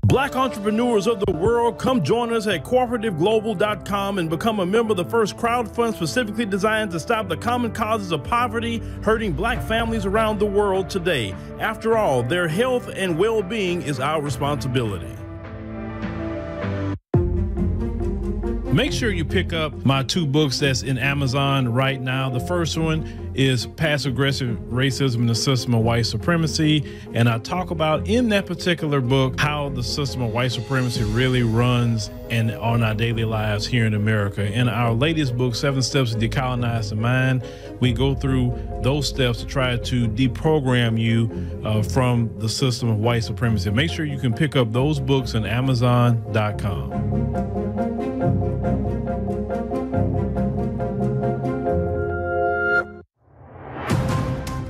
Black entrepreneurs of the world, come join us at cooperativeglobal.com and become a member of the first crowdfund specifically designed to stop the common causes of poverty hurting Black families around the world today. After all, their health and well-being is our responsibility. Make sure you pick up my 2 books that's in Amazon right now. The first one is Passive-Aggressive Racism and the System of White Supremacy. And I talk about in that particular book how the system of white supremacy really runs and on our daily lives here in America. In our latest book, 7 Steps to Decolonize the Mind, we go through those steps to try to deprogram you from the system of white supremacy. Make sure you can pick up those books on Amazon.com.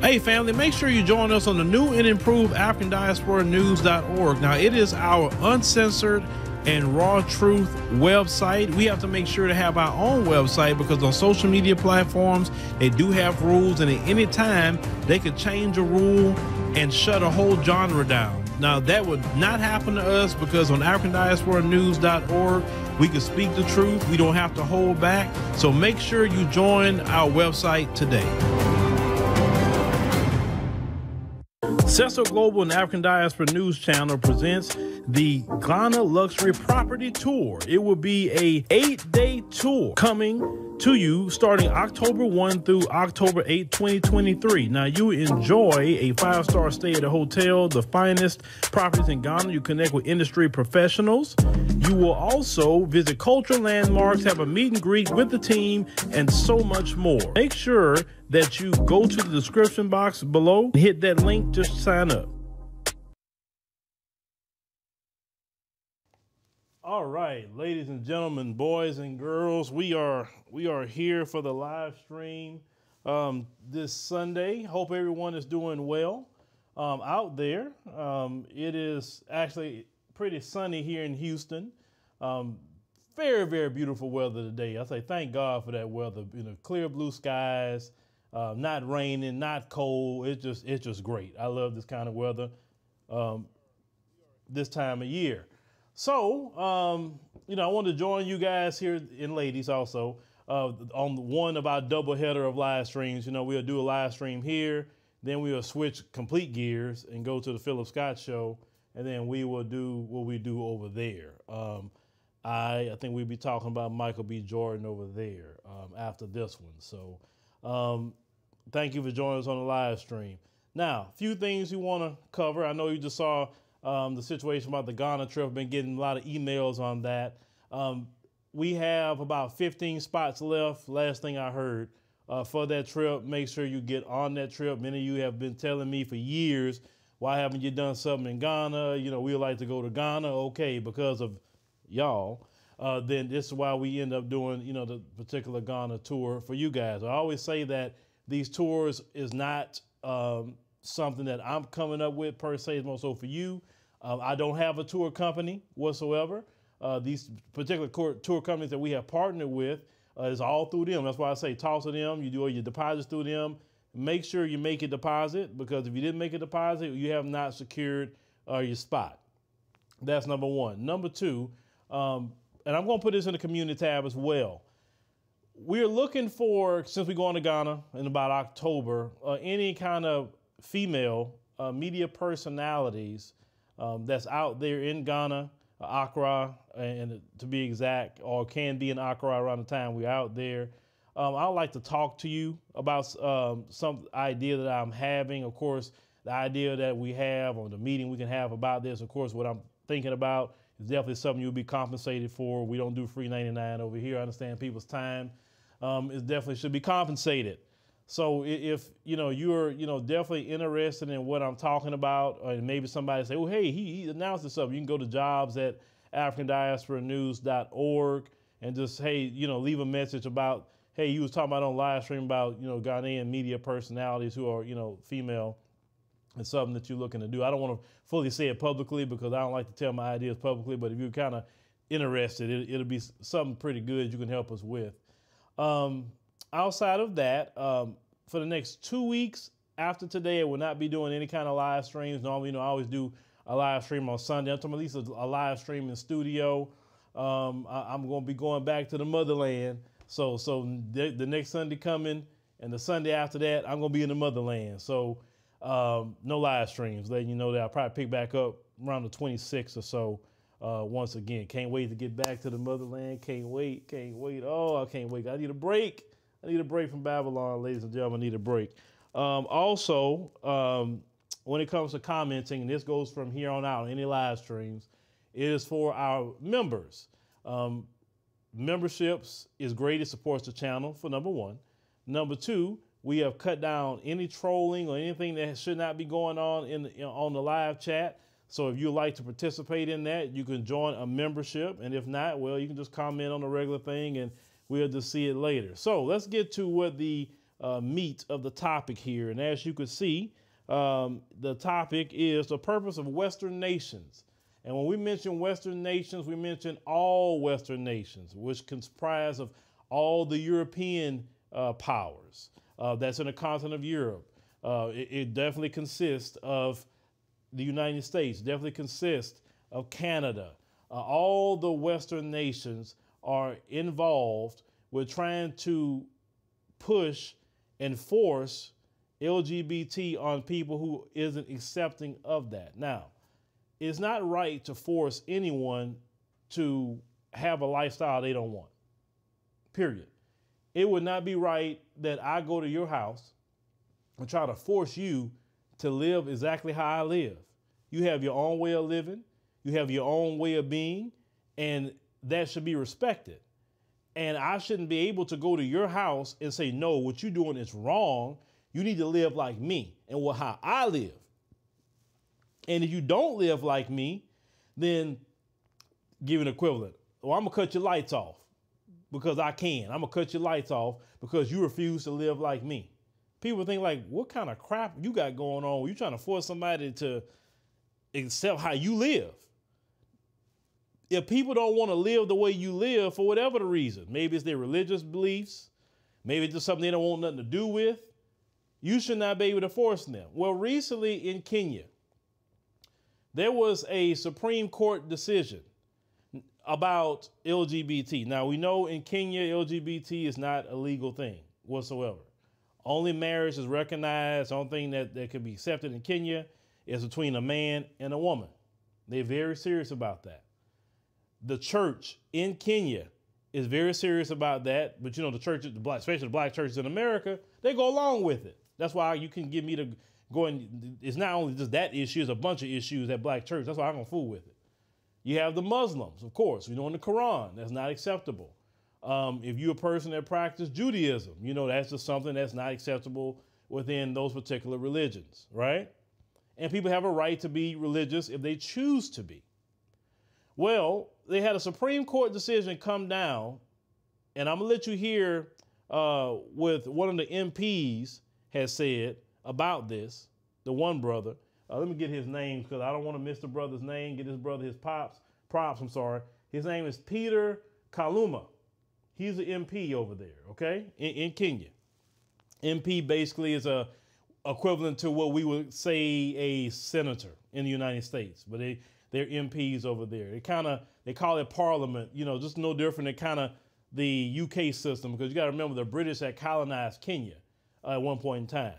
Hey family, make sure you join us on the new and improved AfricanDiasporaNews.org. Now, it is our uncensored and raw truth website. We have to make sure to have our own website because on social media platforms, they do have rules, and at any time they could change a rule and shut a whole genre down. Now, that would not happen to us because on AfricanDiasporaNews.org, we can speak the truth. We don't have to hold back. So make sure you join our website today. Cecil Global and African Diaspora News Channel presents the Ghana Luxury Property Tour. It will be a 8-day tour coming to you starting October 1 through October 8, 2023. Now, you enjoy a 5-star stay at a hotel, the finest properties in Ghana. You connect with industry professionals. You will also visit cultural landmarks, have a meet and greet with the team, and so much more. Make sure that you go to the description box below and hit that link to sign up. All right, ladies and gentlemen, boys and girls, we are here for the live stream this Sunday. Hope everyone is doing well out there. It is actually pretty sunny here in Houston. Very, very beautiful weather today. I say thank God for that weather. You know, clear blue skies, not raining, not cold. It's just great. I love this kind of weather this time of year. So, I want to join you guys here, and ladies also, on one of our double header of live streams. You know, we'll do a live stream here, then we'll switch complete gears and go to the Phillip Scott show, and then we will do what we do over there. I think we'll be talking about Michael B. Jordan over there after this one. So thank you for joining us on the live stream. Now, a few things you want to cover. I know you just saw the situation about the Ghana trip. I've been getting a lot of emails on that. We have about 15 spots left, last thing I heard, for that trip. Make sure you get on that trip. Many of you have been telling me for years, why haven't you done something in Ghana? You know, we would like to go to Ghana. Okay, because of y'all, then this is why we end up doing, the particular Ghana tour for you guys. I always say that these tours is not something that I'm coming up with per se, it's more so for you. I don't have a tour company whatsoever. These particular tour companies that we have partnered with is all through them. That's why I say toss to them. You do all your deposits through them. Make sure you make a deposit, because if you didn't make a deposit, you have not secured your spot. That's number one. Number two, and I'm going to put this in the community tab as well. We're looking for, since we're going to Ghana in about October, any kind of female media personalities that's out there in Ghana, Accra, and to be exact, or can be in Accra around the time we're out there. I'd like to talk to you about some idea that I'm having. Of course, the idea that we have, or the meeting we can have about this, of course, what I'm thinking about is definitely something you'll be compensated for. We don't do free 99 over here. I understand people's time. It definitely should be compensated. So if you're definitely interested in what I'm talking about, or maybe somebody say, oh, hey, he announced this stuff, you can go to jobs@AfricanDiasporaNews.org and just, hey, leave a message about, hey, you was talking about on live stream about, Ghanaian media personalities who are, female. It's something that you're looking to do. I don't want to fully say it publicly because I don't like to tell my ideas publicly, but if you're kind of interested, it'll be something pretty good you can help us with. Outside of that, for the next 2 weeks after today, I will not be doing any kind of live streams. Normally, I always do a live stream on Sunday. I'm talking at least a live stream in studio. I'm going to be going back to the motherland. So the next Sunday coming and the Sunday after that, I'm going to be in the motherland. So no live streams, letting you know that I'll probably pick back up around the 26th or so. Once again, can't wait to get back to the motherland. Can't wait. Oh, I can't wait. I need a break. I need a break from Babylon, ladies and gentlemen. I need a break. Also, when it comes to commenting, and this goes from here on out, any live streams, it is for our members. Memberships is great. It supports the channel, for number one. Number two, we have cut down any trolling or anything that should not be going on on the live chat. So if you'd like to participate in that, you can join a membership. And if not, well, you can just comment on the regular thing and we'll just see it later. So let's get to what the meat of the topic here. And as you can see, the topic is the purpose of Western nations. And when we mention Western nations, we mention all Western nations, which comprise of all the European powers that's in the continent of Europe. It definitely consists of the United States, definitely consists of Canada. All the Western nations are involved with trying to push and force LGBT on people who isn't accepting of that. Now, it's not right to force anyone to have a lifestyle they don't want, period. It would not be right that I go to your house and try to force you to live exactly how I live. You have your own way of living. You have your own way of being, and that should be respected. And I shouldn't be able to go to your house and say, no, what you're doing is wrong. You need to live like me and how I live. And if you don't live like me, then give an equivalent. Well, I'm going to cut your lights off because I can. I'm going to cut your lights off because you refuse to live like me. People think like, what kind of crap you got going on? You're trying to force somebody to accept how you live. If people don't want to live the way you live for whatever the reason, maybe it's their religious beliefs, maybe it's just something they don't want nothing to do with, you should not be able to force them. Well, recently in Kenya, there was a Supreme Court decision about LGBT. Now, we know in Kenya, LGBT is not a legal thing whatsoever. Only marriage is recognized. The only thing that can be accepted in Kenya is between a man and a woman. They're very serious about that. The church in Kenya is very serious about that. But, you know, the churches, especially the black churches in America, they go along with it. That's why you can get me to go and it's not only just that issue, it's a bunch of issues at black church. That's why I'm going to fool with it. You have the Muslims, of course. You know, in the Quran, that's not acceptable. If you're a person that practices Judaism, you know, that's just something that's not acceptable within those particular religions, right? And people have a right to be religious if they choose to be. Well, they had a Supreme Court decision come down, and I'm going to let you hear what one of the MPs has said about this, the one brother. Let me get his name because I don't want to miss the brother's name, get his brother his props, I'm sorry. His name is Peter Kaluma. He's the MP over there, okay, in Kenya. MP basically is a equivalent to what we would say a senator in the United States, but they're MPs over there. They call it parliament, you know, just no different than kind of the UK system, because you got to remember the British had colonized Kenya at one point in time.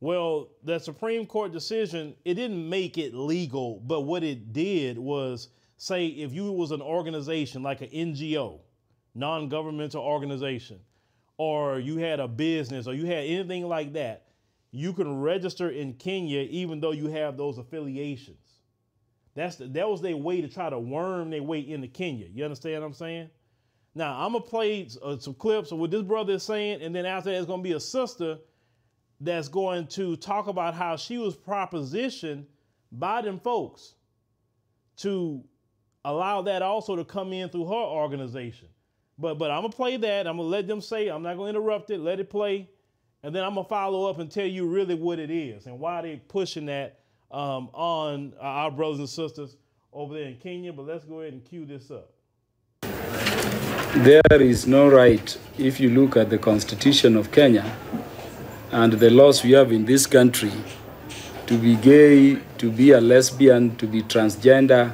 Well, that Supreme Court decision, it didn't make it legal, but what it did was say if you was an organization like an NGO, non-governmental organization, or you had a business or you had anything like that, you can register in Kenya even though you have those affiliations. That was their way to try to worm their way into Kenya. You understand what I'm saying? Now, I'm going to play some clips of what this brother is saying, and then after that, there's going to be a sister that's going to talk about how she was propositioned by them folks to allow that also to come in through her organization. But I'm going to play that. I'm going to let them say, I'm not going to interrupt it, let it play. And then I'm going to follow up and tell you really what it is and why they're pushing that on our brothers and sisters over there in Kenya. But let's go ahead and cue this up. There is no right, if you look at the Constitution of Kenya and the laws we have in this country, to be gay, to be a lesbian, to be transgender,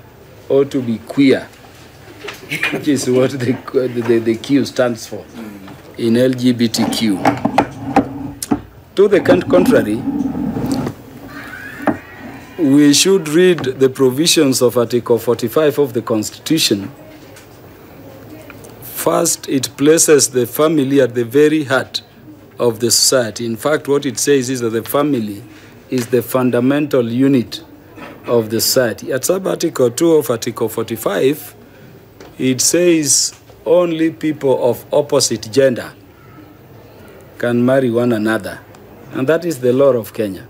or to be queer, which is what the Q stands for in LGBTQ. To the contrary, we should read the provisions of Article 45 of the Constitution. First, it places the family at the very heart of the society. In fact, what it says is that the family is the fundamental unit of the society. At sub-article 2 of Article 45, it says only people of opposite gender can marry one another. And that is the law of Kenya.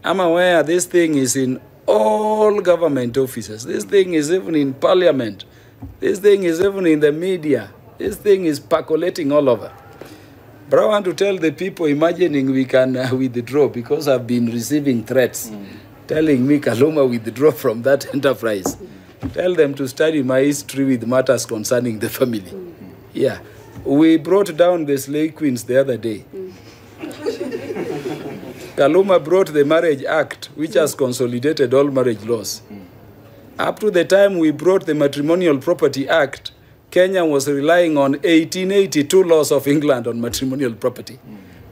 I'm aware this thing is in all government offices. This thing is even in parliament. This thing is even in the media. This thing is percolating all over. But I want to tell the people imagining we can withdraw, because I've been receiving threats telling me, Kaluma, withdraw from that enterprise. Tell them to study my history with matters concerning the family. Yeah. We brought down the slave queens the other day. Kaluma brought the Marriage Act, which has consolidated all marriage laws. Up to the time we brought the Matrimonial Property Act, Kenya was relying on 1882 laws of England on matrimonial property.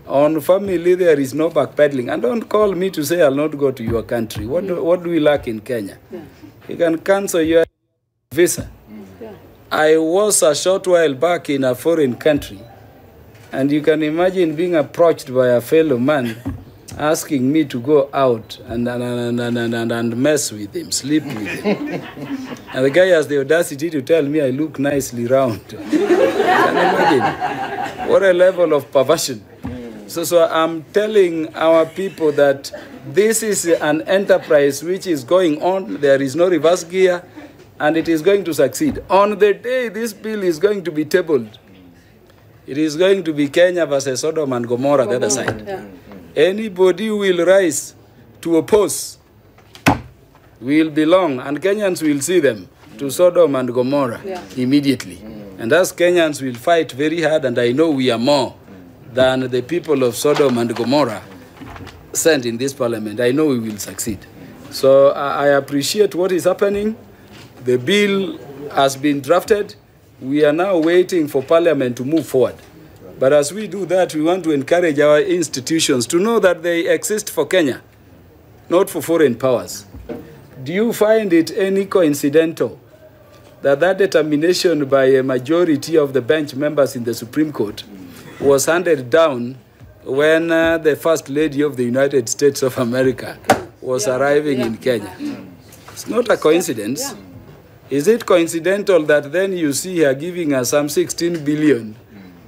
On family, there is no backpedaling. And don't call me to say I'll not go to your country. What do we lack in Kenya? You can cancel your visa. I was a short while back in a foreign country, and you can imagine being approached by a fellow man asking me to go out and mess with him, sleep with him. And the guy has the audacity to tell me I look nicely round. Can you imagine? What a level of perversion. So I'm telling our people that this is an enterprise which is going on. There is no reverse gear, and it is going to succeed. On the day this bill is going to be tabled, it is going to be Kenya versus Sodom and Gomorrah, the other side. Yeah. Anybody who will rise to oppose will belong, and Kenyans will see them, to Sodom and Gomorrah immediately. And as Kenyans will fight very hard, and I know we are more than the people of Sodom and Gomorrah sent in this parliament, I know we will succeed. So I appreciate what is happening. The bill has been drafted. We are now waiting for parliament to move forward. But as we do that, we want to encourage our institutions to know that they exist for Kenya, not for foreign powers. Do you find it any coincidental that that determination by a majority of the bench members in the Supreme Court was handed down when the First Lady of the United States of America was arriving in Kenya? It's not a coincidence. Is it coincidental that then you see her giving us some 16 billion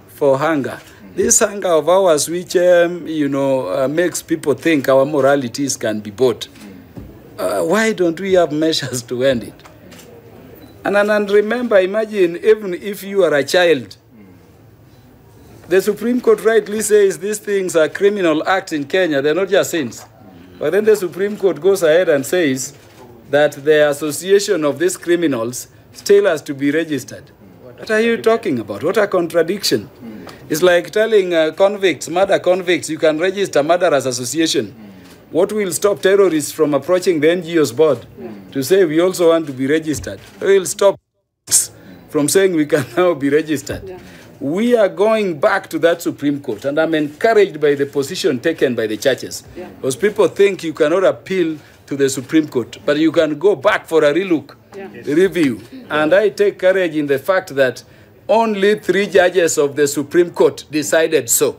for hunger? This hunger of ours, which makes people think our moralities can be bought. Why don't we have measures to end it? And remember, imagine even if you are a child, the Supreme Court rightly says these things are criminal acts in Kenya. They're not just sins. But then the Supreme Court goes ahead and says that the association of these criminals still has to be registered. What are you talking about? What a contradiction. It's like telling convicts, murder convicts, you can register murderers association. What will stop terrorists from approaching the NGO's board to say we also want to be registered? It will stop from saying we can now be registered. We are going back to that Supreme Court, and I'm encouraged by the position taken by the churches. Because people think you cannot appeal to the Supreme Court, but you can go back for a relook, review. And I take courage in the fact that only 3 judges of the Supreme Court decided so.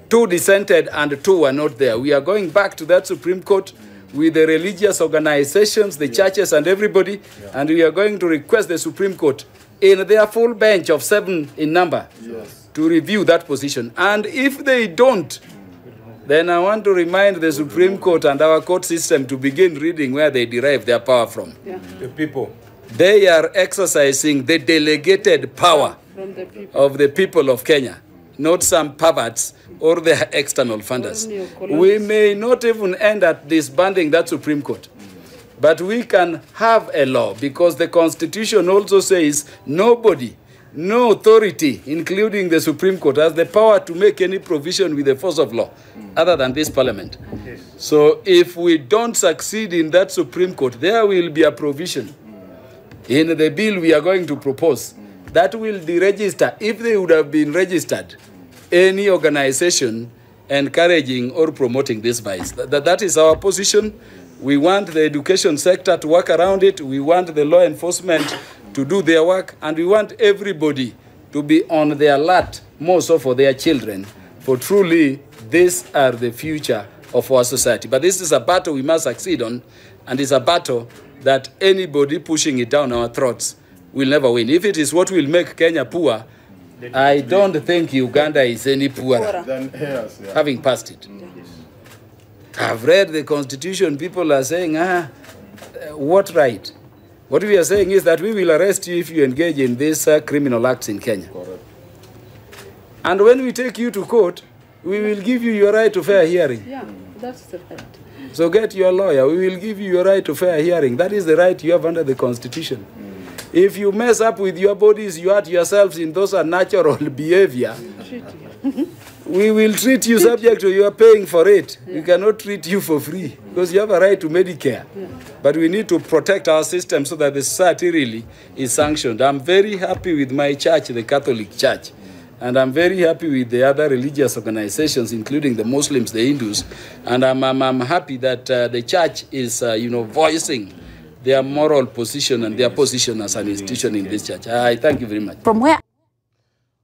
2 dissented and 2 were not there. We are going back to that Supreme Court with the religious organizations, the churches and everybody, and we are going to request the Supreme Court in their full bench of 7 in number to review that position. And if they don't, then I want to remind the Supreme Court and our court system to begin reading where they derive their power from. The people. They are exercising the delegated power of the people of Kenya, not some perverts or their external funders. We may not even end at disbanding that Supreme Court, but we can have a law, because the Constitution also says nobody no authority, including the Supreme Court, has the power to make any provision with the force of law other than this parliament. Yes. So if we don't succeed in that Supreme Court, there will be a provision in the bill we are going to propose that will deregister, if they would have been registered, any organization encouraging or promoting this vice. That is our position. We want the education sector to work around it. We want the law enforcement to do their work. And we want everybody to be on the alert, more so for their children. For truly, these are the future of our society. But this is a battle we must succeed on. And it's a battle that anybody pushing it down our throats will never win. If it is what will make Kenya poor, I don't think Uganda is any poorer having passed it. I've read the Constitution. People are saying, what right? What we are saying is that we will arrest you if you engage in these criminal acts in Kenya. Correct. And when we take you to court, we will give you your right to fair hearing. Yeah, that's the right. So get your lawyer. We will give you your right to fair hearing. That is the right you have under the Constitution. If you mess up with your bodies, you hurt yourselves in those unnatural behavior, we will treat you subject to your paying for it. We cannot treat you for free because you have a right to Medicare. But we need to protect our system so that the society really is sanctioned. I'm very happy with my church, the Catholic Church. And I'm very happy with the other religious organizations, including the Muslims, the Hindus. And I'm happy that the church is, voicing their moral position and their position as an institution in this church. I thank you very much. From where?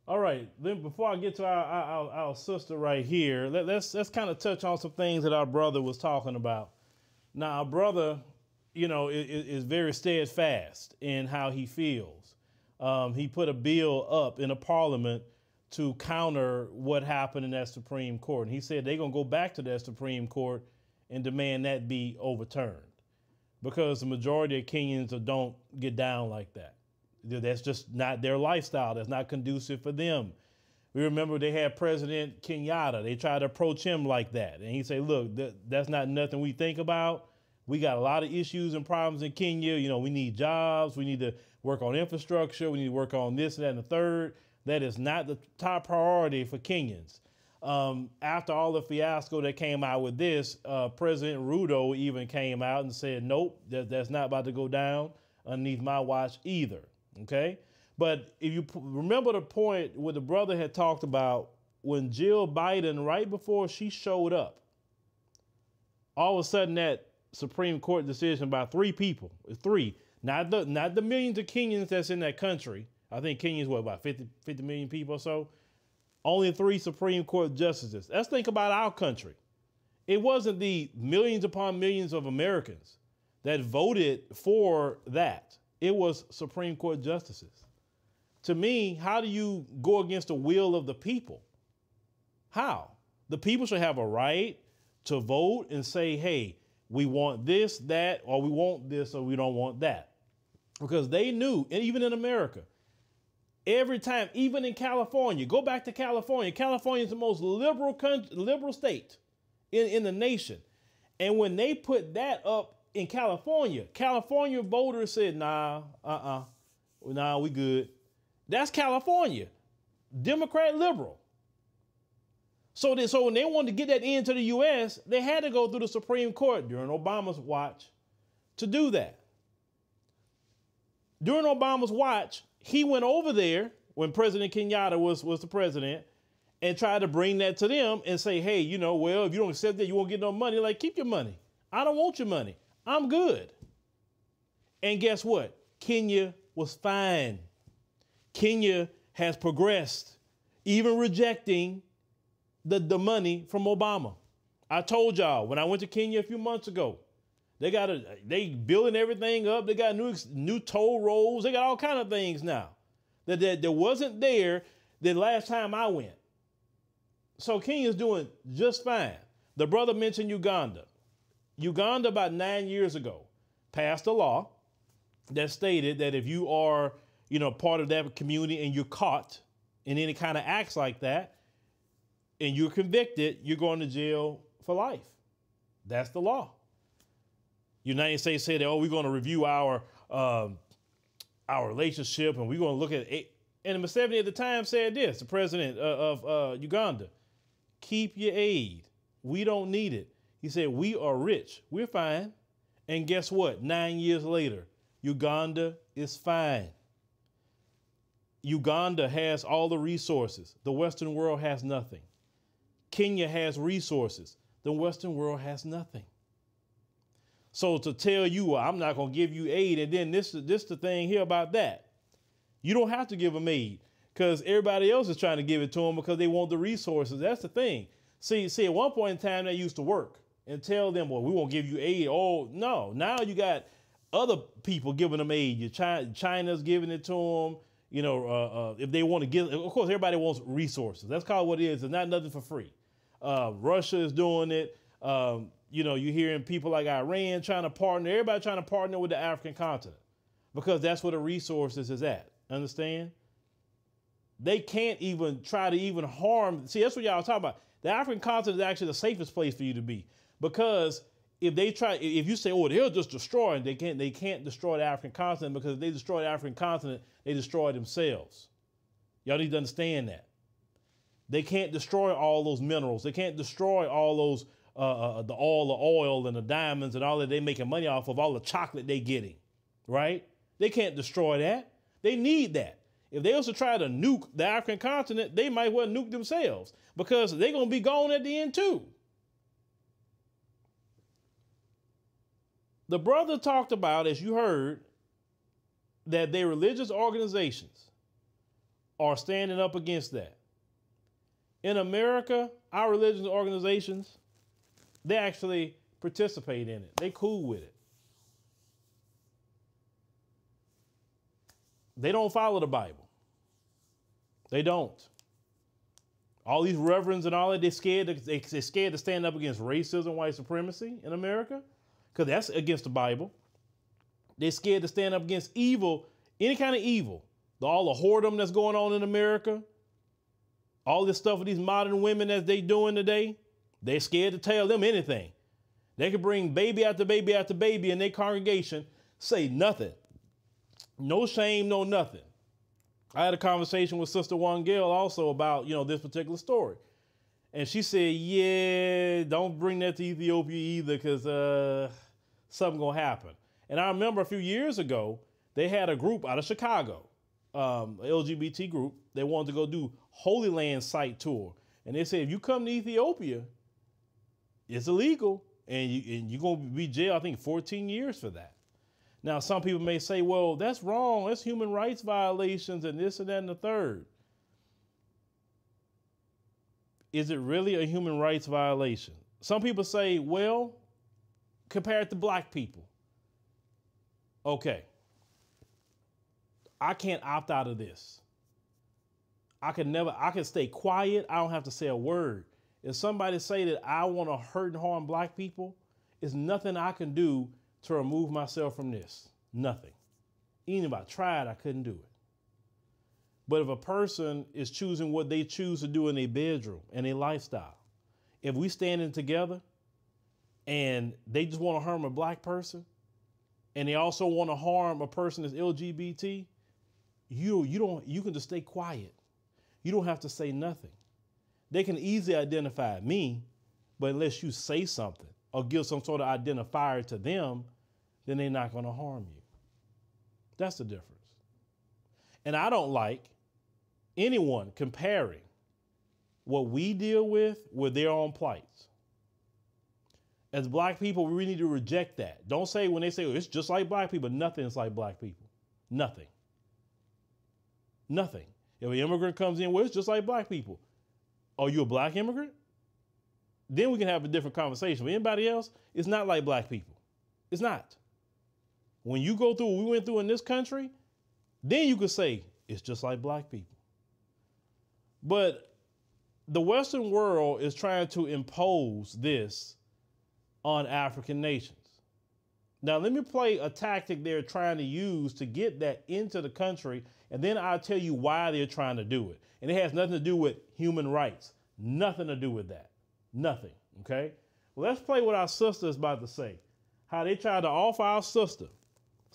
All right. Then before I get to our sister right here, let's kind of touch on some things that our brother was talking about. Now, our brother, is very steadfast in how he feels. He put a bill up in a parliament to counter what happened in that Supreme Court. And he said they're going to go back to that Supreme Court and demand that be overturned, because the majority of Kenyans don't get down like that. That's just not their lifestyle. That's not conducive for them. We remember they had President Kenyatta. They tried to approach him like that. And he said, look, that's not nothing we think about. We got a lot of issues and problems in Kenya. We need jobs. We need to work on infrastructure. We need to work on this, and that, and the third. That is not the top priority for Kenyans. After all the fiasco that came out with this, President Ruto even came out and said, nope, that's not about to go down underneath my watch either, okay? But if you remember the point where the brother had talked about when Jill Biden, right before she showed up, all of a sudden that Supreme Court decision by three people, not the millions of Kenyans that's in that country. I think Kenya's, about 50 million people or so? Only 3 Supreme Court justices. Let's think about our country. It wasn't the millions upon millions of Americans that voted for that. It was Supreme Court justices. To me, how do you go against the will of the people? How? The people should have a right to vote and say, hey, we want this, that, or we want this, or we don't want that. Because they knew, and even in America, every time, even in California, go back to California. California is the most liberal state in the nation. And when they put that up in California, California voters said, nah, we good. That's California, Democrat liberal. So when they wanted to get that into the U.S., they had to go through the Supreme Court during Obama's watch to do that. During Obama's watch, he went over there when President Kenyatta was the president and tried to bring that to them and say, hey, well, if you don't accept that, you won't get no money. Like, keep your money. I don't want your money. I'm good. And guess what? Kenya was fine. Kenya has progressed, even rejecting the money from Obama. I told y'all when I went to Kenya a few months ago, they building everything up. They got new toll roads. They got all kind of things now that wasn't there the last time I went. So Kenya's doing just fine. The brother mentioned Uganda. Uganda about 9 years ago passed a law that stated that if you are, part of that community and you're caught in any kind of acts like that and you're convicted, you're going to jail for life. That's the law. United States said that, we're going to review our relationship and we're going to look at And Museveni at the time said this, the president of Uganda, keep your aid. We don't need it. He said, we are rich. We're fine. And guess what? 9 years later, Uganda is fine. Uganda has all the resources. The Western world has nothing. Kenya has resources. The Western world has nothing. So to tell you, well, I'm not going to give you aid, and then this the thing here about that. You don't have to give them aid because everybody else is trying to give it to them because they want the resources. That's the thing. See, at one point in time, they used to work and tell them, well, we won't give you aid. Oh, no. Now you got other people giving them aid. China's giving it to them. You know, if they want to give, of course, everybody wants resources. That's called what it is. It's not nothing for free. Russia is doing it. You know, you're hearing people like Iran trying to partner, everybody trying to partner with the African continent because that's where the resources is at. Understand? They can't even try to even harm. See, that's what y'all talking about. The African continent is actually the safest place for you to be because if you say, oh, they'll just destroy it, they can't destroy the African continent because if they destroy the African continent, they destroy themselves. Y'all need to understand that. They can't destroy all those minerals. They can't destroy all those, all the oil and the diamonds and all that they're making money off of, all the chocolate they're getting, right? They can't destroy that. They need that. If they also try to nuke the African continent, they might well nuke themselves because they're going to be gone at the end too. The brother talked about, as you heard, that their religious organizations are standing up against that. In America, our religious organizations, they actually participate in it. They cool with it. They don't follow the Bible. They don't. All these reverends and all that, they're scared to stand up against racism, white supremacy in America, because that's against the Bible. They're scared to stand up against evil, any kind of evil. All the whoredom that's going on in America, all this stuff with these modern women that they doing today, they're scared to tell them anything. They could bring baby after baby after baby in their congregation, say nothing. No shame, no nothing. I had a conversation with Sister Wangel also about, this particular story. And she said, yeah, don't bring that to Ethiopia either because something going to happen. And I remember a few years ago, they had a group out of Chicago, an LGBT group. They wanted to go do Holy Land site tour. And they said, if you come to Ethiopia, it's illegal. And you're going to be jailed, I think, 14 years for that. Now, some people may say, well, that's wrong. That's human rights violations and this and that and the third. Is it really a human rights violation? Some people say, well, compare it to black people. Okay. I can't opt out of this. I can stay quiet. I don't have to say a word. If somebody say that I want to hurt and harm black people, there's nothing I can do to remove myself from this. Nothing. Even if I tried, I couldn't do it. But if a person is choosing what they choose to do in their bedroom and their lifestyle, if we standing together and they just want to harm a black person and they also want to harm a person that's LGBT, you can just stay quiet. You don't have to say nothing. They can easily identify me, but unless you say something or give some sort of identifier to them, then they're not going to harm you. That's the difference. And I don't like anyone comparing what we deal with their own plights. As black people, we need to reject that. Don't say when they say, oh, it's just like black people, nothing is like black people. Nothing. Nothing. If an immigrant comes in, well, it's just like black people. Are you a black immigrant? Then we can have a different conversation. But anybody else, it's not like black people. It's not. When you go through what we went through in this country, then you could say it's just like black people. But the Western world is trying to impose this on African nations. Now, let me play a tactic they're trying to use to get that into the country, and then I'll tell you why they're trying to do it. And it has nothing to do with human rights. Nothing to do with that. Nothing, okay? Well, let's play what our sister is about to say. How they tried to offer our sister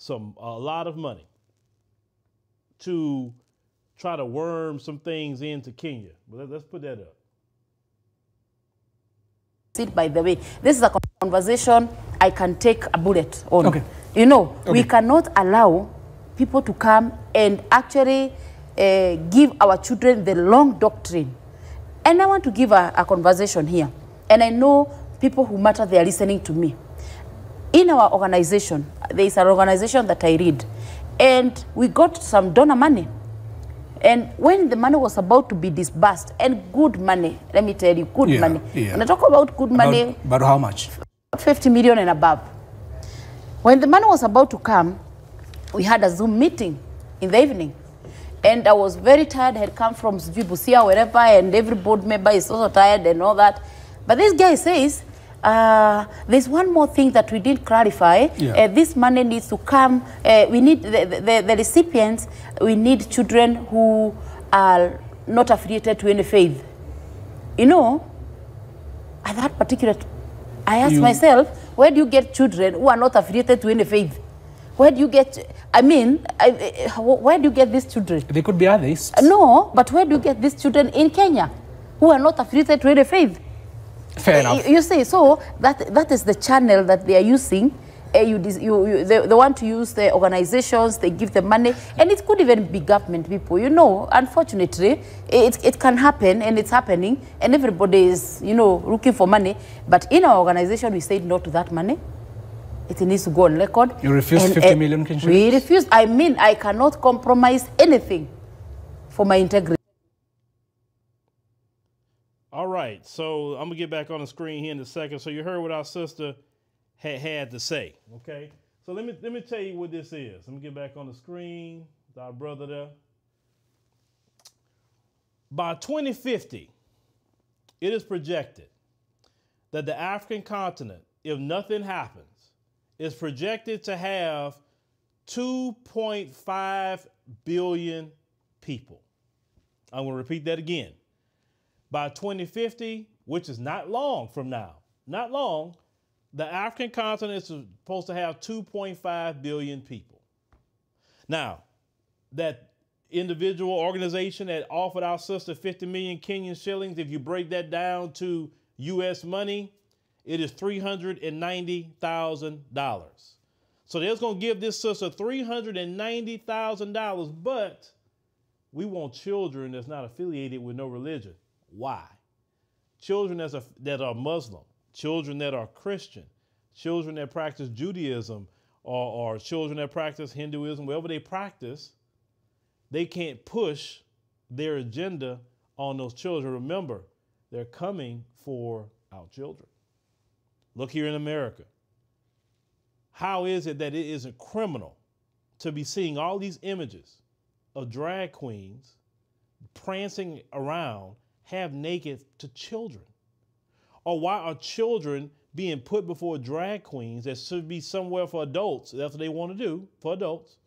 a lot of money to try to worm some things into Kenya. But let's put that up. By the way, this is a conversation I can take a bullet on. Okay. You know, Okay. we cannot allow people to come and actually give our children the wrong doctrine. And I want to give a conversation here. And I know people who matter, they are listening to me. In our organization, there is an organization that I read, and we got some donor money. And when the money was about to be disbursed, and good money, let me tell you, good money. Yeah. When I talk about good money, About how much? 50 million and above. When the money was about to come, we had a Zoom meeting in the evening. And I was very tired, I had come from Busia, wherever, and every board member is also tired and all that. But this guy says, there's one more thing that we didn't clarify. Yeah. This money needs to come. We need the recipients. We need children who are not affiliated to any faith. You know, at that particular, I asked myself, where do you get children who are not affiliated to any faith? Where do you get? I mean, where do you get these children? They could be atheists. No, but where do you get these children in Kenya who are not affiliated to any faith? Fair enough. You see, so that is the channel that they are using. They want to use the organizations, they give them money, and it could even be government people. You know, unfortunately, it can happen, and it's happening, and everybody is, you know, looking for money. But in our organization, we said no to that money. It needs to go on record. You refused 50 million Kenyan shillings? We refused. I mean, I cannot compromise anything for my integrity. All right, so I'm gonna get back on the screen here in a second. So you heard what our sister had to say, okay? So let me tell you what this is. Let me get back on the screen. Our brother there. By 2050, it is projected that the African continent, if nothing happens, is projected to have 2.5 billion people. I'm gonna repeat that again. By 2050, which is not long from now, not long, the African continent is supposed to have 2.5 billion people. Now, that individual organization that offered our sister 50 million Kenyan shillings, if you break that down to US money, it is $390,000. So they're going to give this sister $390,000, but we want children that's not affiliated with no religion. Why? Children that are Muslim, children that are Christian, children that practice Judaism, or children that practice Hinduism, whatever they practice, they can't push their agenda on those children. Remember, they're coming for our children. Look here in America. How is it that it isn't criminal to be seeing all these images of drag queens prancing around half naked to children? Or why are children being put before drag queens that should be somewhere for adults? That's what they want to do for adults.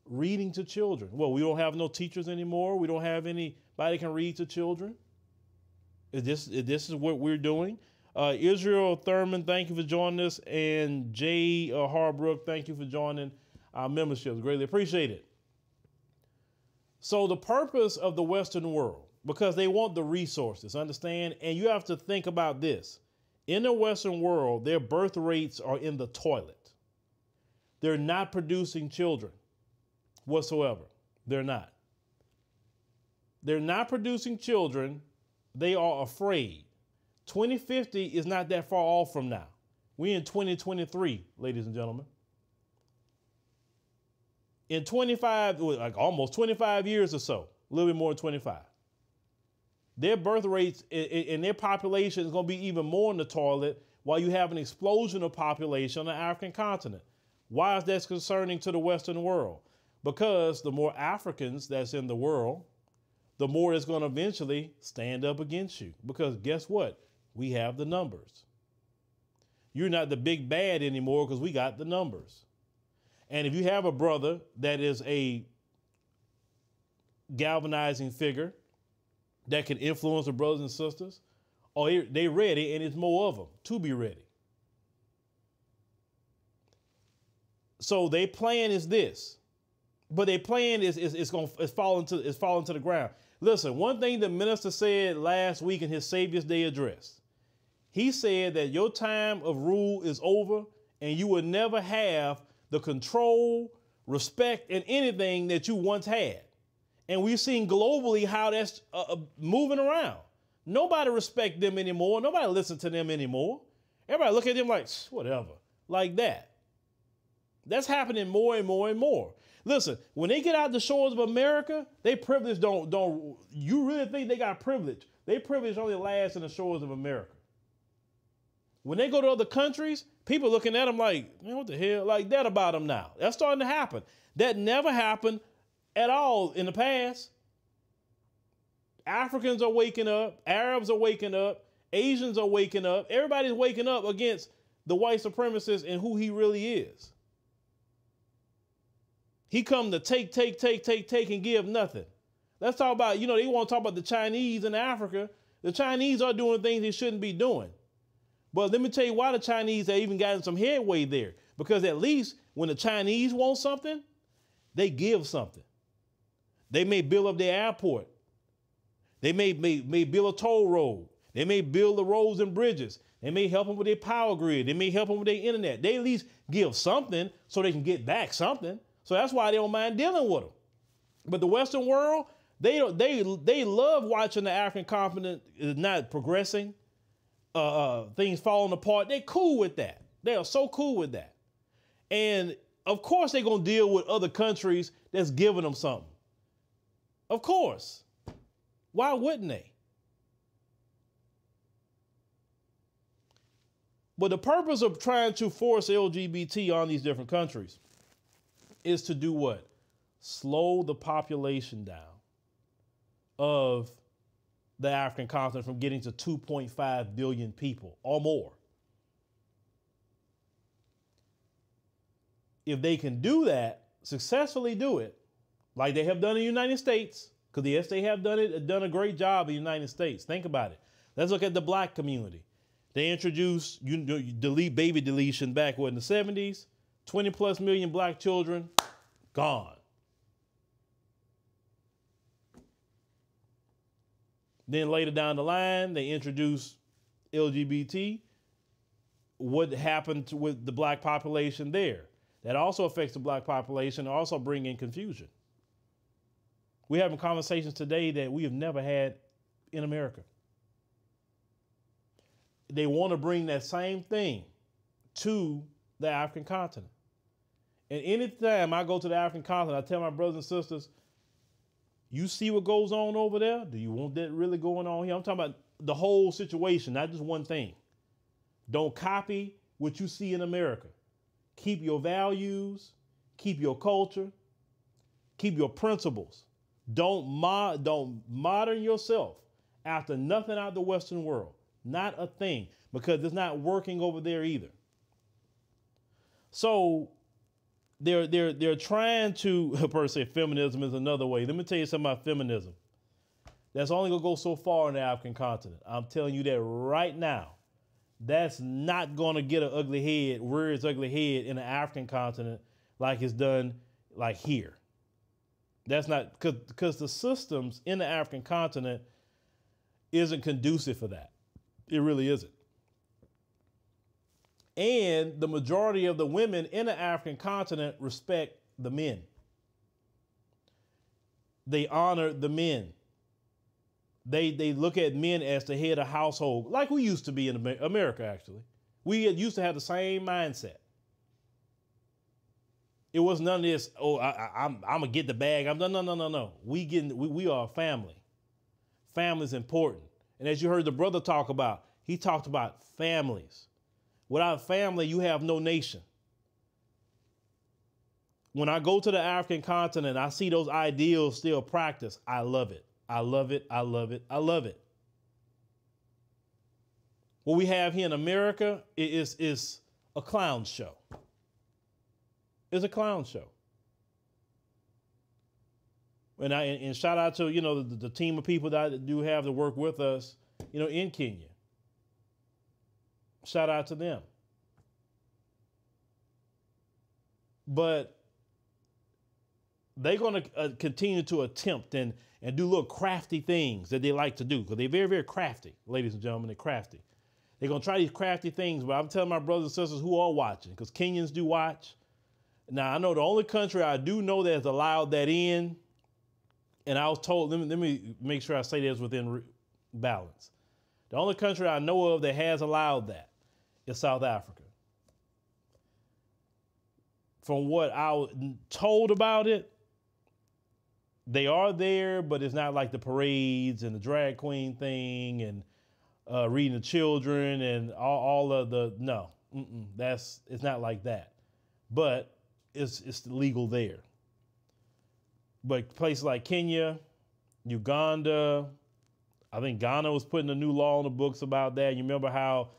Reading to children. Well, we don't have no teachers anymore. We don't have anybody that can read to children. This is what we're doing. Israel Thurman, thank you for joining us. And Jay Harbrook, thank you for joining our membership. Greatly appreciate it. So the purpose of the Western world, because they want the resources, understand? And you have to think about this. In the Western world, their birth rates are in the toilet. They're not producing children whatsoever. They're not. They're not producing children. They are afraid. 2050 is not that far off from now. We're in 2023, ladies and gentlemen. In 25, like almost 25 years or so, a little bit more than 25. Their birth rates and their population is going to be even more in the toilet while you have an explosion of population on the African continent. Why is that concerning to the Western world? Because the more Africans that's in the world, the more it's going to eventually stand up against you. Because guess what? We have the numbers. You're not the big bad anymore because we got the numbers. And if you have a brother that is a galvanizing figure that can influence the brothers and sisters, or they ready, and it's more of them to be ready. So their plan is this. But their plan is falling to the ground. Listen, one thing the minister said last week in his Savior's Day address, he said that your time of rule is over and you will never have the control, respect, and anything that you once had. And we've seen globally how that's moving around. Nobody respect them anymore. Nobody listen to them anymore. Everybody look at them like, whatever, like that. That's happening more and more and more. Listen, when they get out the shores of America, they privilege don't, you really think they got privilege? They privilege only lasts in the shores of America. When they go to other countries, people looking at them like, man, what the hell? Like that about them now. That's starting to happen. That never happened at all in the past. Africans are waking up. Arabs are waking up. Asians are waking up. Everybody's waking up against the white supremacist and who he really is. He come to take, and give nothing. Let's talk about, they want to talk about the Chinese in Africa. The Chinese are doing things they shouldn't be doing. But let me tell you why the Chinese have even gotten some headway there. Because at least when the Chinese want something, they give something. They may build up their airport. They may build a toll road. They may build the roads and bridges. They may help them with their power grid. They may help them with their internet. They at least give something so they can get back something. So that's why they don't mind dealing with them. But the Western world, they love watching the African continent not progressing, things falling apart. They're cool with that. They are so cool with that. And of course they're going to deal with other countries that's giving them something. Of course. Why wouldn't they? But the purpose of trying to force LGBT on these different countries is to do what? Slow the population down of the African continent from getting to 2.5 billion people or more. If they can do that, successfully do it, like they have done in the United States, because yes, they have done a great job in the United States. Think about it. Let's look at the black community. They introduced baby deletion back in the 70s. 20 plus million black children, gone. Then later down the line, they introduced LGBT. What happened with the black population there? That also affects the black population, also bring in confusion. We're having conversations today that we have never had in America. They want to bring that same thing to the African continent. And anytime I go to the African continent, I tell my brothers and sisters, you see what goes on over there? Do you want that really going on here? I'm talking about the whole situation, not just one thing. Don't copy what you see in America. Keep your values, keep your culture, keep your principles. Don't modern yourself after nothing out of the Western world. Not a thing, because it's not working over there either. So they're trying to, per se, feminism is another way. Let me tell you something about feminism. That's only going to go so far in the African continent. I'm telling you that right now. That's not going to get an ugly head, rear its ugly head in the African continent like it's done like here. That's not, because the systems in the African continent isn't conducive for that. It really isn't. And the majority of the women in the African continent respect the men. They honor the men. They look at men as the head of household, like we used to be in America, actually. We used to have the same mindset. It was none of this, I'm going to get the bag. No. We are a family. Family's important. And as you heard the brother talk about, he talked about families. Without family, you have no nation. When I go to the African continent, I see those ideals still practiced. I love it. I love it. I love it. I love it. What we have here in America is a clown show. It's a clown show. And shout out to, the team of people that do have to work with us, in Kenya. Shout out to them. But they're going to continue to attempt and do little crafty things that they like to do, because they're very, very crafty, ladies and gentlemen. They're crafty. They're going to try these crafty things, but I'm telling my brothers and sisters who are watching, because Kenyans do watch. Now, I know the only country I do know that has allowed that in, and I was told, let me make sure I say this within balance. The only country I know of that has allowed that is South Africa. From what I was told about it, they are there, but it's not like the parades and the drag queen thing and reading the children and all of the, no, it's not like that. But it's legal there. But places like Kenya, Uganda, I think Ghana was putting a new law on the books about that. You remember how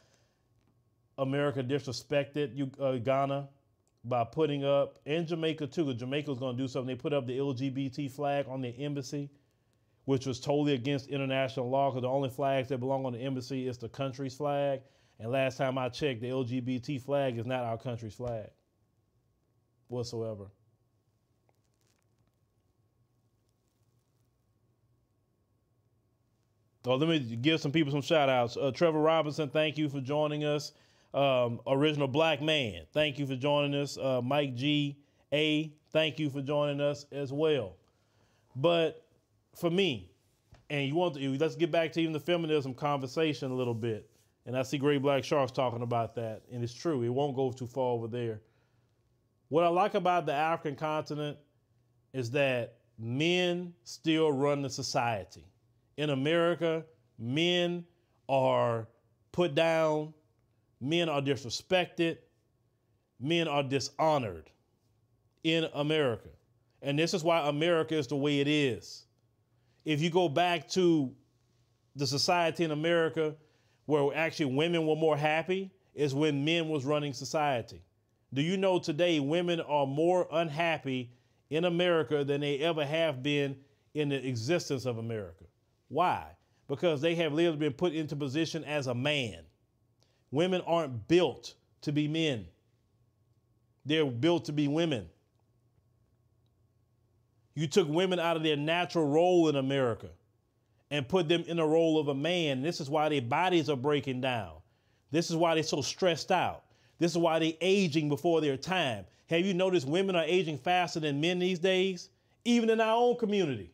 America disrespected Ghana by putting up, and Jamaica too, because Jamaica was going to do something. They put up the LGBT flag on their embassy, which was totally against international law, because the only flags that belong on the embassy is the country's flag. And last time I checked, the LGBT flag is not our country's flag whatsoever. Oh, let me give some people some shout outs. Trevor Robinson, thank you for joining us. Original Black Man, thank you for joining us. Mike G. A., thank you for joining us as well. But for me, and let's get back to even the feminism conversation a little bit. And I see Great Black Sharks talking about that, and it's true. It won't go too far over there. What I like about the African continent is that men still run the society. In America, men are put down, men are disrespected, men are dishonored in America. And this is why America is the way it is. If you go back to the society in America where actually women were more happy, is when men was running society. Do you know today women are more unhappy in America than they ever have been in the existence of America? Why? Because they have literally been put into position as a man. Women aren't built to be men. They're built to be women. You took women out of their natural role in America and put them in the role of a man. This is why their bodies are breaking down. This is why they're so stressed out. This is why they're aging before their time. Have you noticed women are aging faster than men these days? Even in our own community.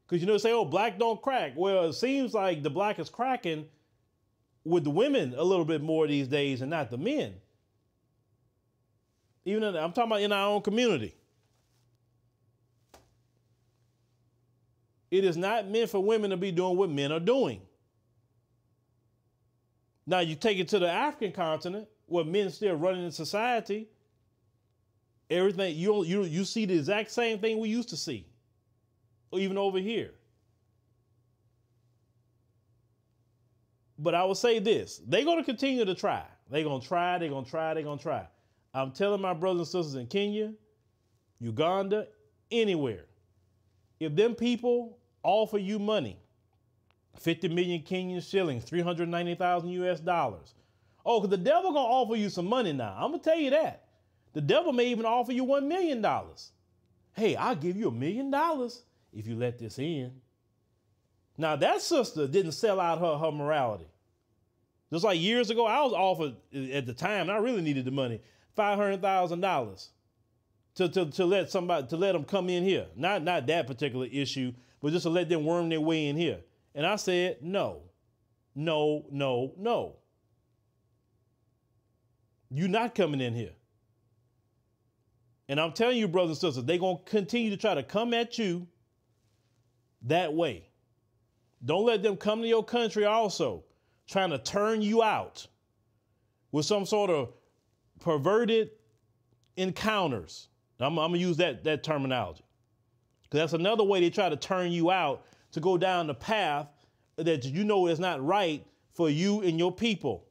Because you know, say, oh, black don't crack. Well, it seems like the black is cracking with the women a little bit more these days and not the men. I'm talking about in our own community. It is not meant for women to be doing what men are doing. Now you take it to the African continent where men still running in society. Everything, you see the exact same thing we used to see. Or even over here. But I will say this, they're going to continue to try. They're going to try, they're going to try, they're going to try. I'm telling my brothers and sisters in Kenya, Uganda, anywhere, if them people offer you money, 50 million Kenyan shillings, 390,000 US dollars. Oh, because the devil going to offer you some money now. I'm going to tell you that. The devil may even offer you $1 million. Hey, I'll give you $1 million if you let this in. Now, that sister didn't sell out her morality. Just like years ago, I was offered, at the time, and I really needed the money, $500,000 to let them come in here. Not that particular issue, but just to let them worm their way in here. And I said, no, no, no, no. You're not coming in here. And I'm telling you, brothers and sisters, they're going to continue to try to come at you that way. Don't let them come to your country also trying to turn you out with some sort of perverted encounters. I'm going to use that terminology. Because that's another way they try to turn you out to go down the path that you know is not right for you and your people.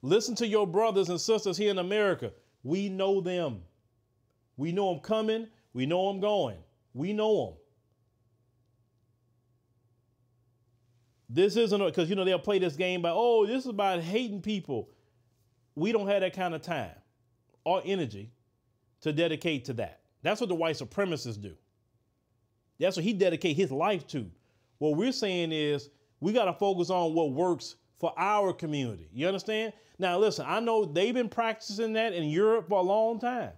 Listen to your brothers and sisters here in America. We know them. We know them coming. We know them going. We know them. This isn't, because, you know, they'll play this game by, oh, this is about hating people. We don't have that kind of time or energy to dedicate to that. That's what the white supremacists do. That's what he dedicates his life to. What we're saying is we got to focus on what works for our community. You understand? Now, listen, I know they've been practicing that in Europe for a long time.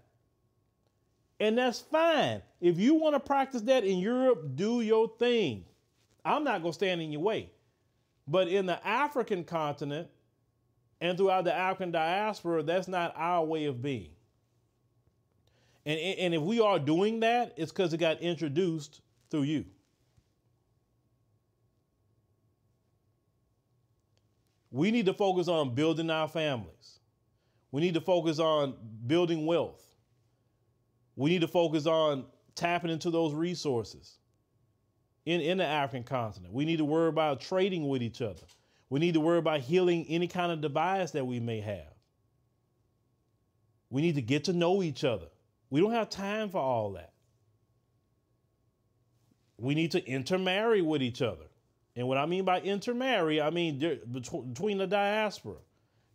And that's fine. If you want to practice that in Europe, do your thing. I'm not going to stand in your way. But in the African continent and throughout the African diaspora, that's not our way of being. And if we are doing that, it's because it got introduced through you. We need to focus on building our families. We need to focus on building wealth. We need to focus on tapping into those resources in the African continent. We need to worry about trading with each other. We need to worry about healing any kind of divides that we may have. We need to get to know each other. We don't have time for all that. We need to intermarry with each other. And what I mean by intermarry, I mean between the diaspora.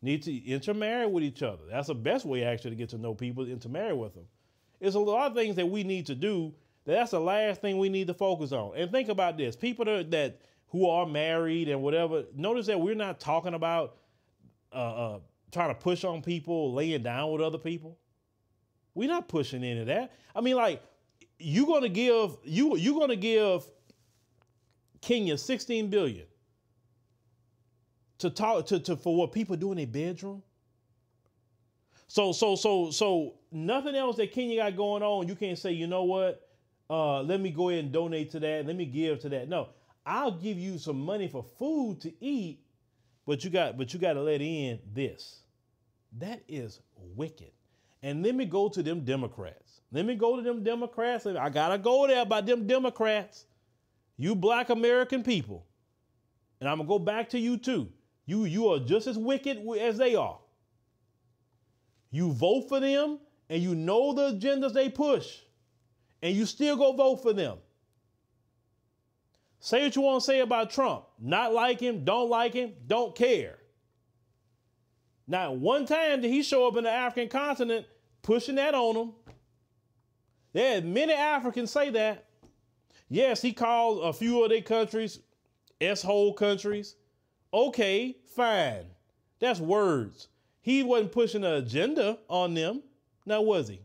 Need to intermarry with each other. That's the best way actually to get to know people, intermarry with them. There's a lot of things that we need to do. That's the last thing we need to focus on. And think about this. People that who are married and whatever, notice that we're not talking about trying to push on people, laying down with other people. We're not pushing any of that. I mean, like, you're gonna give Kenya $16 billion to talk to for what people do in their bedroom. So nothing else that Kenya got going on, you can't say, you know what? Let me go ahead and donate to that. Let me give to that. No, I'll give you some money for food to eat, but you got to let in this. That is wicked. And let me go to them Democrats. I gotta go there about them Democrats. You black American people. And I'm gonna go back to you too. You are just as wicked as they are. You vote for them and you know the agendas they push. And you still go vote for them. Say what you want to say about Trump. Not like him, don't care. Not one time did he show up in the African continent pushing that on them. There are many Africans say that. Yes, he called a few of their countries S-hole countries. Okay, fine. That's words. He wasn't pushing an agenda on them. Now, was he?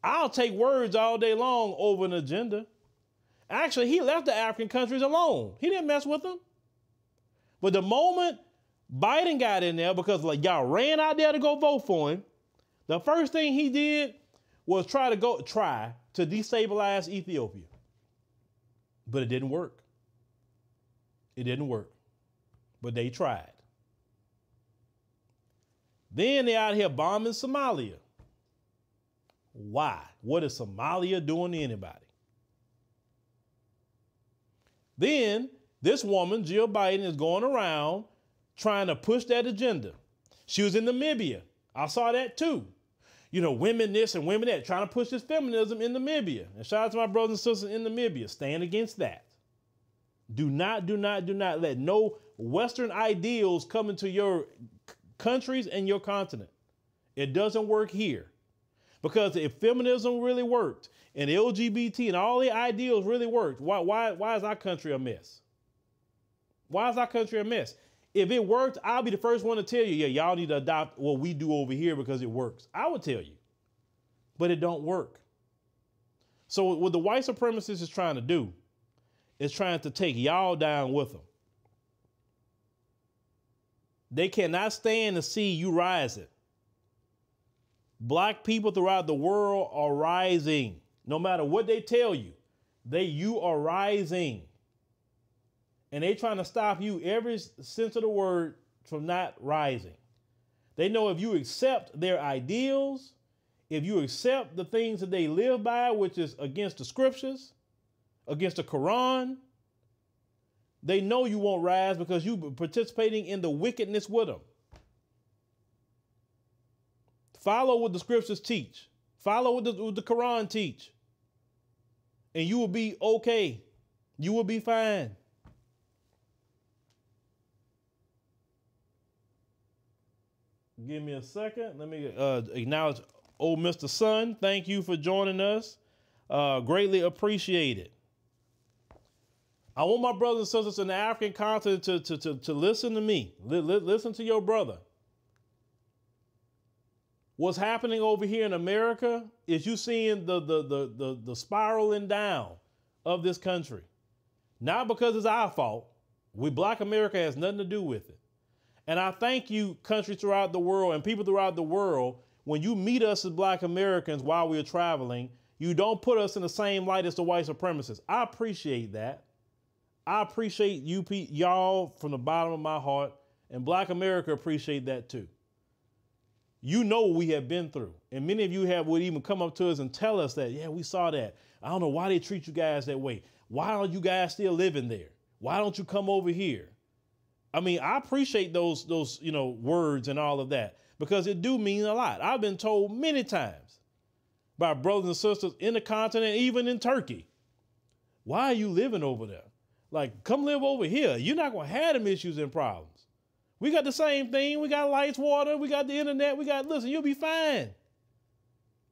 I'll take words all day long over an agenda. Actually, he left the African countries alone. He didn't mess with them. But the moment Biden got in there, because like y'all ran out there to go vote for him, the first thing he did was try to destabilize Ethiopia. But it didn't work. It didn't work. But they tried. Then they're out here bombing Somalia. Why? What is Somalia doing to anybody? Then this woman, Jill Biden, is going around trying to push that agenda. She was in Namibia. I saw that too. You know, women this and women that, trying to push this feminism in Namibia. And shout out to my brothers and sisters in Namibia. Stand against that. Do not let no Western ideals come into your countries and your continent. It doesn't work here. Because if feminism really worked and LGBT and all the ideals really worked, why is our country a mess? Why is our country a mess? If it worked, I'll be the first one to tell you, yeah, y'all need to adopt what we do over here because it works. I would tell you. But it don't work. So what the white supremacists is trying to do is trying to take y'all down with them. They cannot stand to see you rising. Black people throughout the world are rising. No matter what they tell you, you are rising. And they trying to stop you every sense of the word from not rising. They know if you accept their ideals, if you accept the things that they live by, which is against the scriptures, against the Quran, they know you won't rise because you're participating in the wickedness with them. Follow what the scriptures teach. Follow what the Quran teach. And you will be okay. You will be fine. Give me a second. Let me acknowledge Old Mr. Sun, thank you for joining us. Greatly appreciate it. I want my brothers and sisters in the African continent to listen to me. Listen to your brother. What's happening over here in America is you seeing the spiraling down of this country. Not because it's our fault. Black America has nothing to do with it. And I thank you, countries throughout the world and people throughout the world, when you meet us as Black Americans while we're traveling, you don't put us in the same light as the white supremacists. I appreciate that. I appreciate y'all from the bottom of my heart, and Black America appreciate that too. You know what we have been through, and many of you would even come up to us and tell us that, yeah, we saw that. I don't know why they treat you guys that way. Why aren't you guys still living there? Why don't you come over here? I mean, I appreciate those words and all of that, because it do mean a lot. I've been told many times by brothers and sisters in the continent, even in Turkey, why are you living over there? Like, come live over here. You're not going to have them issues and problems. We got the same thing. We got lights, water. We got the internet. Listen, you'll be fine.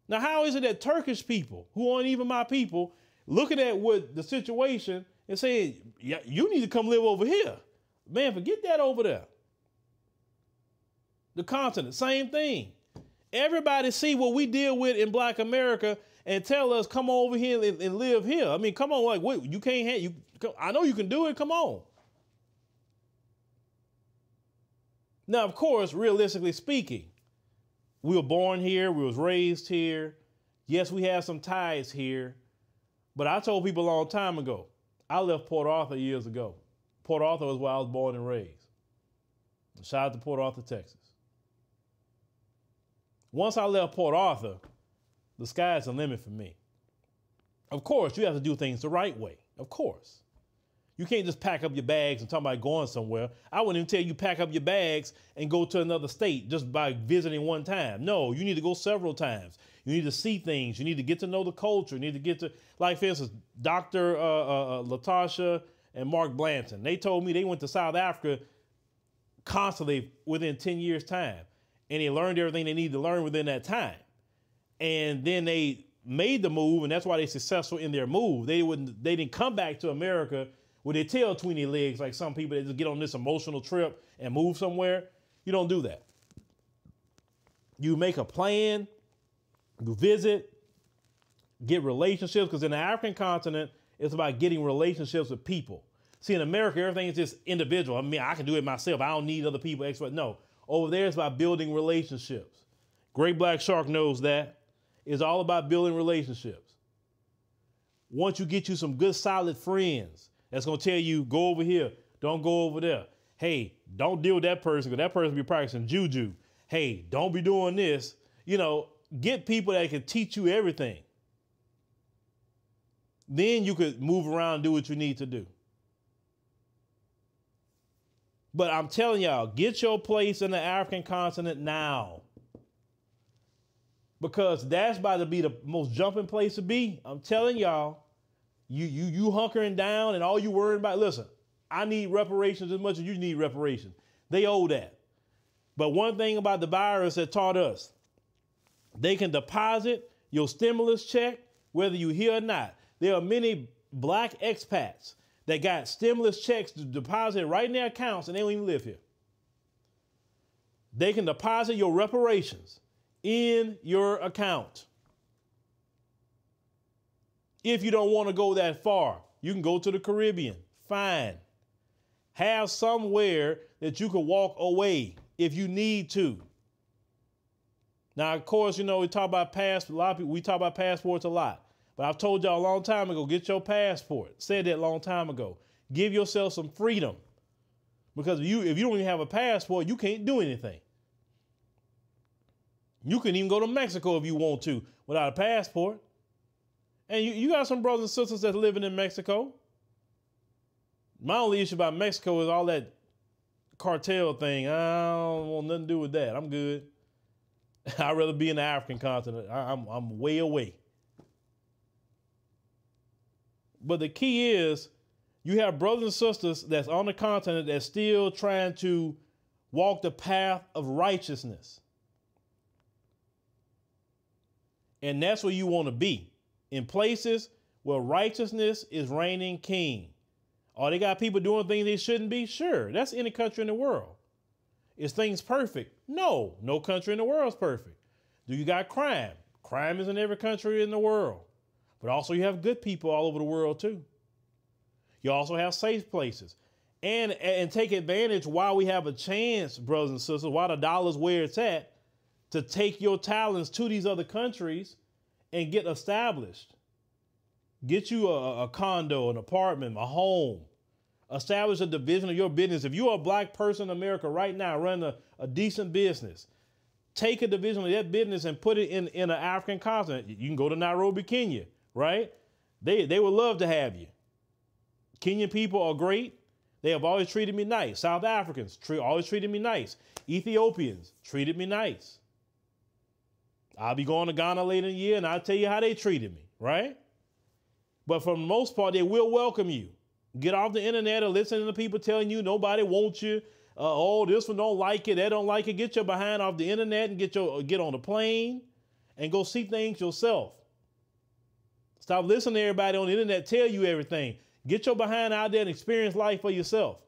Now, how is it that Turkish people, who aren't even my people, looking at what the situation and saying, yeah, you need to come live over here? Man, forget that over there. The continent, same thing. Everybody see what we deal with in Black America and tell us, come over here and live here. I mean, come on, like, wait, you can't I know you can do it, come on. Now, of course, realistically speaking, we were born here, we was raised here. Yes, we have some ties here, but I told people a long time ago, I left Port Arthur years ago. Port Arthur was where I was born and raised. Shout out to Port Arthur, Texas. Once I left Port Arthur, the sky's the limit for me. Of course, you have to do things the right way. Of course. You can't just pack up your bags and talk about going somewhere. I wouldn't even tell you pack up your bags and go to another state just by visiting one time. No, you need to go several times. You need to see things. You need to get to know the culture. You need to get to, like for instance, Dr. Latasha and Mark Blanton. They told me they went to South Africa constantly within 10 years' time. And they learned everything they needed to learn within that time. And then they made the move, and that's why they're successful in their move. They didn't come back to America with their tail between their legs like some people that just get on this emotional trip and move somewhere. You don't do that. You make a plan, you visit, get relationships, because in the African continent, it's about getting relationships with people. See, in America, everything is just individual. I mean, I can do it myself. I don't need other people. No, over there, it's about building relationships. Great Black Shark knows that. It's all about building relationships. Once you get you some good, solid friends that's going to tell you, go over here, don't go over there. Hey, don't deal with that person, because that person be practicing juju. Hey, don't be doing this. Get people that can teach you everything. Then you could move around and do what you need to do. But I'm telling y'all, get your place in the African continent now. Because that's about to be the most jumping place to be. I'm telling y'all, you hunkering down and all you worrying about, listen, I need reparations as much as you need reparations. They owe that. But one thing about the virus that taught us, they can deposit your stimulus check whether you're here or not. There are many Black expats that got stimulus checks to deposit right in their accounts and they don't even live here. They can deposit your reparations in your account. If you don't want to go that far, you can go to the Caribbean. Fine. Have somewhere that you can walk away if you need to. Now, of course, we talk about passports. A lot of people, we talk about passports a lot. But I've told y'all a long time ago, get your passport. Said that a long time ago. Give yourself some freedom. Because if you don't even have a passport, you can't do anything. You can even go to Mexico if you want to without a passport. And you got some brothers and sisters that's living in Mexico. My only issue about Mexico is all that cartel thing. I don't want nothing to do with that. I'm good. I'd rather be in the African continent. I'm way away. But the key is you have brothers and sisters that's on the continent that's still trying to walk the path of righteousness. And that's where you want to be, in places where righteousness is reigning king. Or they got people doing things they shouldn't be? Sure, that's any country in the world. Is things perfect? No, no country in the world is perfect. Do you got crime? Crime is in every country in the world. But also you have good people all over the world too. You also have safe places. And take advantage while we have a chance, brothers and sisters, while the dollar's where it's at, to take your talents to these other countries and get established. Get you a condo, an apartment, a home. Establish a division of your business. If you're a black person in America right now running a decent business, take a division of that business and put it in an African continent. You can go to Nairobi, Kenya, right? They would love to have you. Kenyan people are great. They have always treated me nice. South Africans always treated me nice. Ethiopians treated me nice. I'll be going to Ghana later in the year and I'll tell you how they treated me, right? But for the most part, they will welcome you. Get off the internet or listen to people telling you nobody wants you. Oh, this one don't like it, that don't like it. Get your behind off the internet and get on the plane and go see things yourself. Stop listening to everybody on the internet tell you everything. Get your behind out there and experience life for yourself.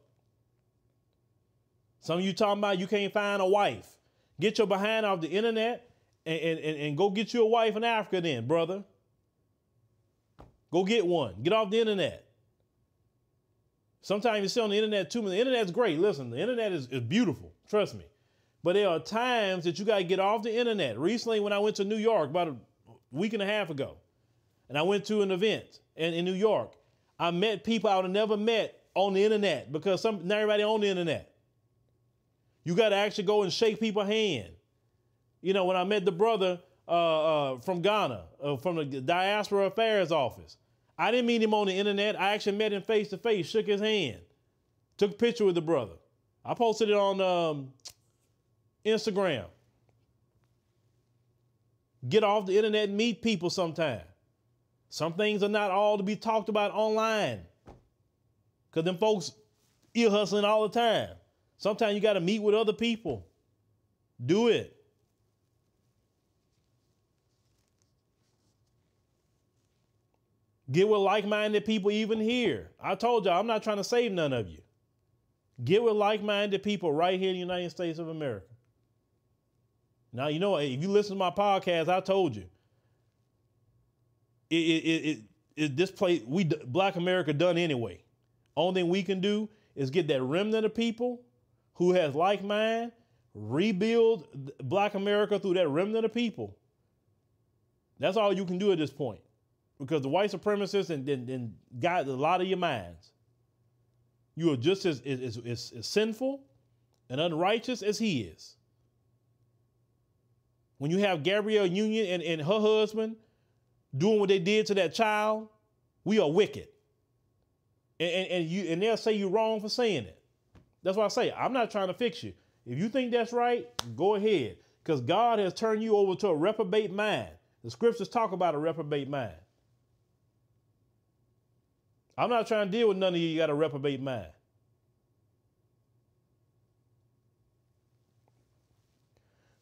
Some of you talking about you can't find a wife. Get your behind off the internet and go get you a wife in Africa then, brother. Go get one. Get off the internet. Sometimes you see on the internet too. The internet's great. Listen, the internet is beautiful. Trust me. But there are times that you got to get off the internet. Recently, when I went to New York about a week and a half ago, and I went to an event in New York, I met people I would have never met on the internet because not everybody on the internet. You got to actually go and shake people's hand. You know, when I met the brother from Ghana, from the Diaspora Affairs office, I didn't meet him on the internet. I actually met him face to face, shook his hand, took a picture with the brother. I posted it on Instagram. Get off the internet and meet people sometime. Some things are not all to be talked about online because them folks ear hustling all the time. Sometimes you got to meet with other people. Do it. Get with like-minded people even here. I told y'all, I'm not trying to save none of you. Get with like-minded people right here in the United States of America. Now, you know, if you listen to my podcast, I told you, this place, Black America done anyway. Only thing we can do is get that remnant of people who has like mind, rebuild Black America through that remnant of people. That's all you can do at this point. Because the white supremacists and got a lot of your minds. You are just as sinful and unrighteous as he is. When you have Gabrielle Union and her husband doing what they did to that child, we are wicked. And they'll say you're wrong for saying it. That's why I say, I'm not trying to fix you. If you think that's right, go ahead. Because God has turned you over to a reprobate mind. The scriptures talk about a reprobate mind. I'm not trying to deal with none of you got a reprobate mind.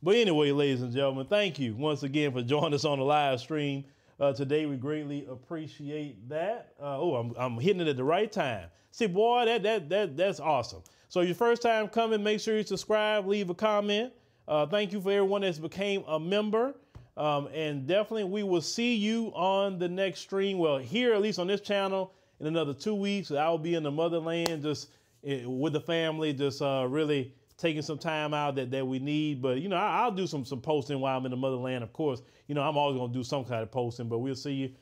But anyway, ladies and gentlemen, thank you once again for joining us on the live stream today. We greatly appreciate that. I'm hitting it at the right time. See, boy, that's awesome. So your first time coming, make sure you subscribe, leave a comment. Thank you for everyone that's became a member. And definitely we will see you on the next stream. Well, here, at least on this channel, in another 2 weeks. I will be in the motherland just with the family, just really taking some time out that we need. But, you know, I'll do some posting while I'm in the motherland, of course. You know, I'm always going to do some kind of posting, but we'll see you